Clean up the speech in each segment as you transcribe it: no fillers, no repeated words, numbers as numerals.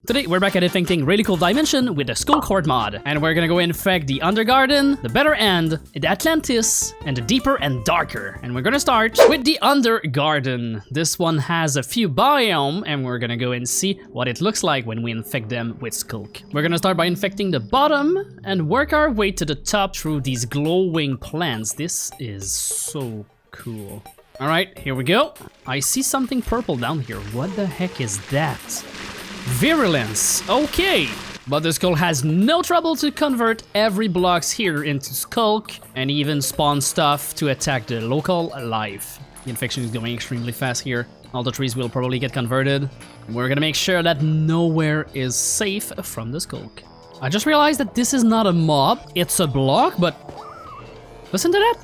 Today we're back at a Think really cool dimension with the Sculk Horde mod, and we're gonna go infect the Undergarden, the Better End, the Atlantis, and the Deeper and Darker. And we're gonna start with the Undergarden. This one has a few biomes, and we're gonna go and see what it looks like when we infect them with Sculk. We're gonna start by infecting the bottom and work our way to the top through these glowing plants. This is so cool. All right, here we go. I see something purple down here. What the heck is that? Virulence, okay. But the Sculk has no trouble to convert every blocks here into Sculk and even spawn stuff to attack the local life. The infection is going extremely fast here. All the trees will probably get converted. We're gonna make sure that nowhere is safe from the Sculk. I just realized that this is not a mob, it's a block, but listen to that.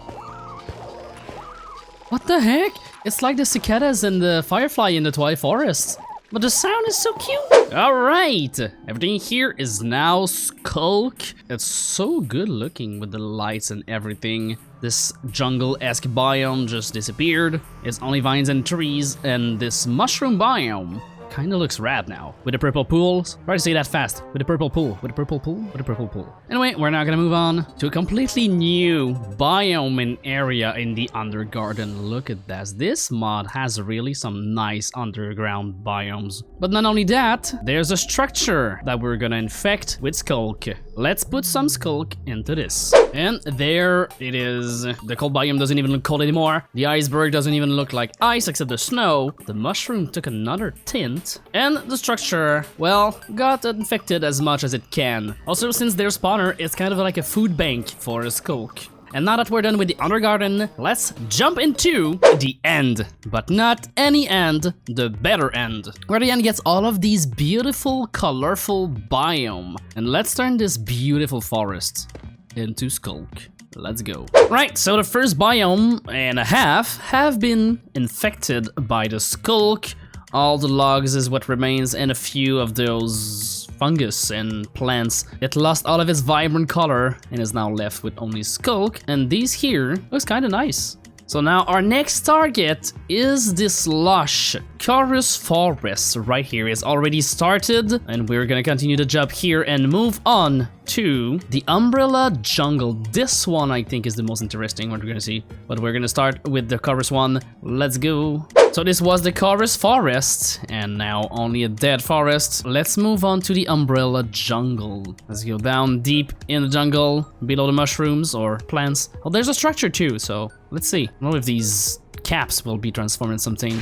What the heck? It's like the cicadas and the firefly in the Twilight Forest. But the sound is so cute. All right, everything here is now Sculk. It's so good looking with the lights and everything. This jungle-esque biome just disappeared. It's only vines and trees, and this mushroom biome kinda looks rad now. With the purple pools. Try to say that fast. With the purple pool, with the purple pool, with the purple pool. Anyway, we're now gonna move on to a completely new biome and area in the Undergarden. Look at that. This mod has really some nice underground biomes. But not only that, there's a structure that we're gonna infect with Sculk. Let's put some Sculk into this. And there it is. The cold biome doesn't even look cold anymore. The iceberg doesn't even look like ice except the snow. The mushroom took another tint. And the structure, well, got infected as much as it can. Also, since their spawner is kind of like a food bank for a Sculk. And now that we're done with the Undergarden, let's jump into the end. But not any end, the better end. Where the end gets all of these beautiful, colorful biome. And let's turn this beautiful forest into Sculk. Let's go. Right, so the first biome and a half have been infected by the Sculk. All the logs is what remains, and a few of those fungus and plants. It lost all of its vibrant color and is now left with only Sculk, and these here looks kinda nice. So now our next target is this lush Chorus Forest right here. It's already started, and we're gonna continue the job here and move on to the Umbrella Jungle. This one I think is the most interesting one we're gonna see, but we're gonna start with the Chorus one. Let's go. So this was the Chorus Forest, and now only a dead forest. Let's move on to the Umbrella Jungle. Let's go down deep in the jungle, below the mushrooms or plants. Oh, there's a structure too, so let's see. I don't know if these caps will be transformed in something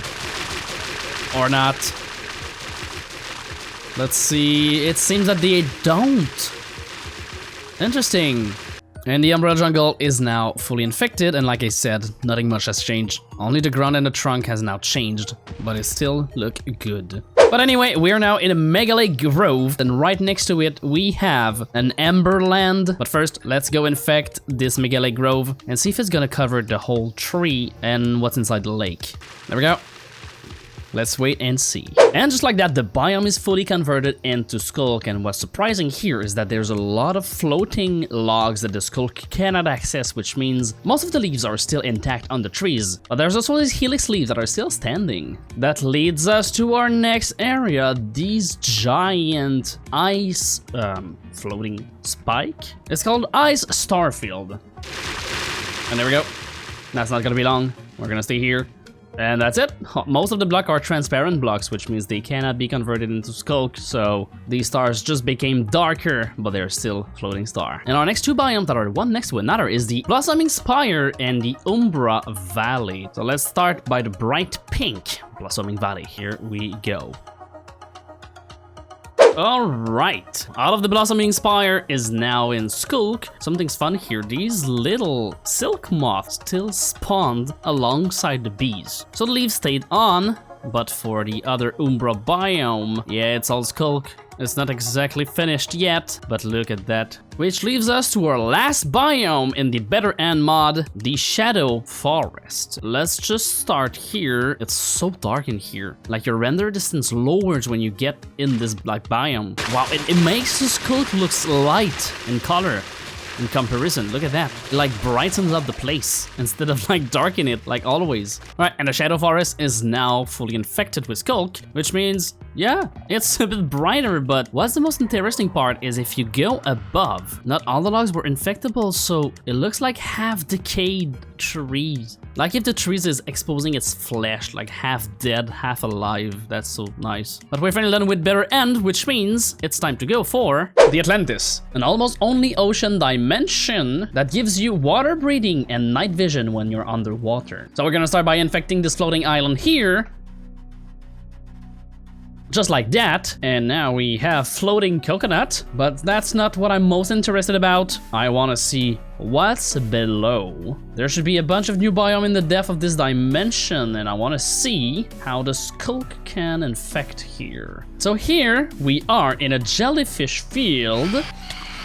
or not. Let's see. It seems that they don't. Interesting. And the Umbrella Jungle is now fully infected, and like I said, nothing much has changed. Only the ground and the trunk has now changed, but it still look good. But anyway, we are now in a Megalake Grove, and right next to it we have an Emberland. But first, let's go infect this Megalake Grove and see if it's gonna cover the whole tree and what's inside the lake. There we go. Let's wait and see. And just like that, the biome is fully converted into Sculk, and what's surprising here is that there's a lot of floating logs that the Sculk cannot access, which means most of the leaves are still intact on the trees. But there's also these helix leaves that are still standing. That leads us to our next area, these giant ice floating spike. It's called Ice Starfield. And there we go. That's not gonna be long. We're gonna stay here. And that's it. Most of the blocks are transparent blocks, which means they cannot be converted into Sculk, so these stars just became darker, but they're still floating star. And our next two biomes that are one next to another is the Blossoming Spire and the Umbra Valley. So let's start by the bright pink Blossoming Valley. Here we go. Alright, all of the Blossoming Spire is now in Sculk. Something's fun here, these little silk moths still spawned alongside the bees. So the leaves stayed on, but for the other Umbra biome, yeah, it's all Sculk. It's not exactly finished yet, but look at that. Which leaves us to our last biome in the Better End mod, the Shadow Forest. Let's just start here. It's so dark in here. Like your render distance lowers when you get in this like biome. Wow, it makes the Sculk looks light in color. In comparison, look at that. It like brightens up the place instead of like darken it like always. All right, and the Shadow Forest is now fully infected with Sculk, which means Yeah, it's a bit brighter, but what's the most interesting part is if you go above, not all the logs were infectable, so it looks like half-decayed trees. Like if the trees is exposing its flesh, like half dead, half alive. That's so nice. But we're finally done with better end, which means it's time to go for the Atlantis, an almost only ocean dimension that gives you water breathing and night vision when you're underwater. So we're gonna start by infecting this floating island here. Just like that, and now we have floating coconut, but that's not what I'm most interested about. I want to see what's below. There should be a bunch of new biome in the depth of this dimension, and I want to see how the Sculk can infect here. So here we are in a jellyfish field,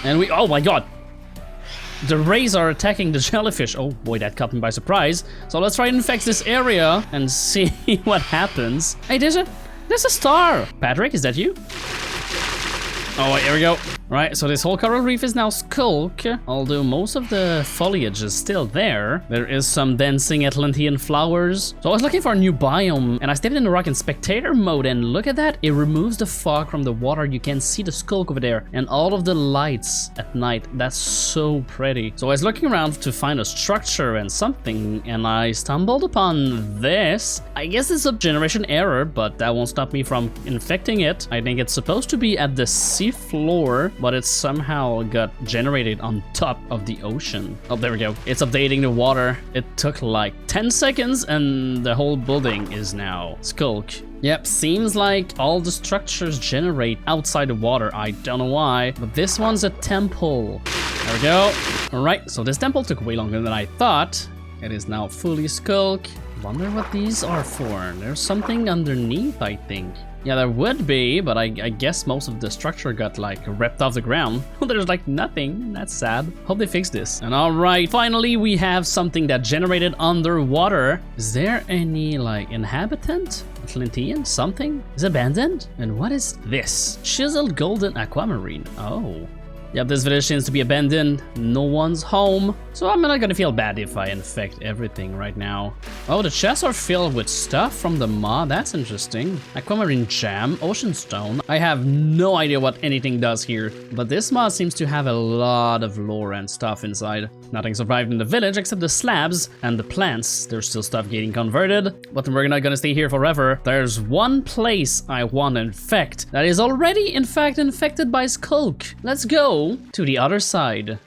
and oh my god, the rays are attacking the jellyfish. Oh boy, that caught me by surprise. So let's try to infect this area and see what happens. Hey, there's a star! Patrick, is that you? Oh, here we go. Right, so this whole coral reef is now Sculk, although most of the foliage is still there. There is some dancing Atlantean flowers. So I was looking for a new biome, and I stepped in the rock in spectator mode, and look at that. It removes the fog from the water. You can see the Sculk over there, and all of the lights at night. That's so pretty. So I was looking around to find a structure and something, and I stumbled upon this. I guess it's a generation error, but that won't stop me from infecting it. I think it's supposed to be at the sea floor, but it somehow got generated on top of the ocean. Oh, there we go. It's updating the water. It took like 10 seconds and the whole building is now Sculk. Yep, seems like all the structures generate outside the water. I don't know why, but this one's a temple. There we go. All right, so this temple took way longer than I thought. It is now fully Sculk. Wonder what these are for. There's something underneath, I think. Yeah, there would be, but I guess most of the structure got like ripped off the ground. There's like nothing. That's sad. Hope they fix this. And all right, finally we have something that generated underwater. Is there any like inhabitant? Atlantean? Something? Is abandoned? And what is this? Chiseled golden aquamarine. Oh. Yep, this village seems to be abandoned. No one's home. So I'm not gonna feel bad if I infect everything right now. Oh, the chests are filled with stuff from the mod. That's interesting. Aquamarine jam, ocean stone. I have no idea what anything does here, but this mod seems to have a lot of lore and stuff inside. Nothing survived in the village except the slabs and the plants. There's still stuff getting converted, but we're not gonna stay here forever. There's one place I want to infect that is already in fact infected by Sculk. Let's go to the other side.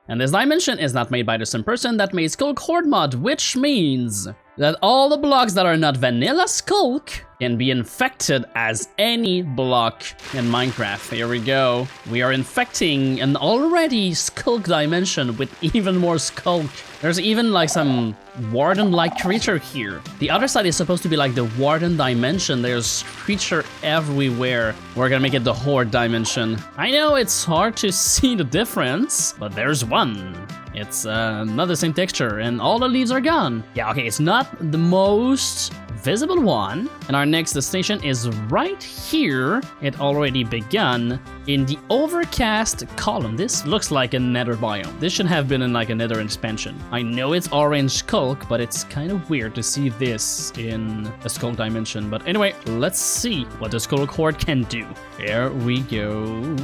And this dimension is not made by the same person that made Sculk Horde Mod, which means that all the blocks that are not vanilla Sculk can be infected as any block in Minecraft. Here we go. We are infecting an already Sculk dimension with even more Sculk. There's even like some warden-like creature here. The other side is supposed to be like the warden dimension. There's creature everywhere. We're gonna make it the Horde dimension. I know it's hard to see the difference, but there's one. It's not the same texture and all the leaves are gone. Yeah, okay, it's not the most visible one. And our next destination is right here. It already begun in the overcast column. This looks like a nether biome. This should have been in like a nether expansion. I know it's orange Sculk, but it's kind of weird to see this in a Sculk dimension. But anyway, let's see what the Sculk Horde can do. There we go.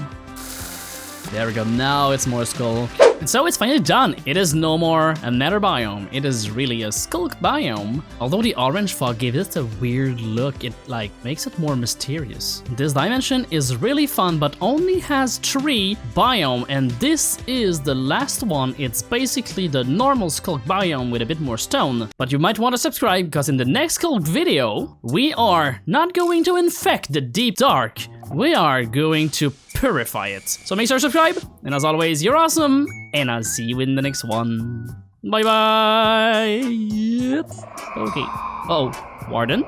There we go, now it's more Sculk. And so it's finally done. It is no more a nether biome. It is really a Sculk biome. Although the orange fog gave it a weird look, it like makes it more mysterious. This dimension is really fun, but only has 3 biome, and this is the last one. It's basically the normal Sculk biome with a bit more stone. But you might want to subscribe, because in the next Sculk video, we are not going to infect the deep dark. We are going to purify it. So make sure to subscribe, and as always, you're awesome, and I'll see you in the next one. Bye bye. Okay. Oh, Warden?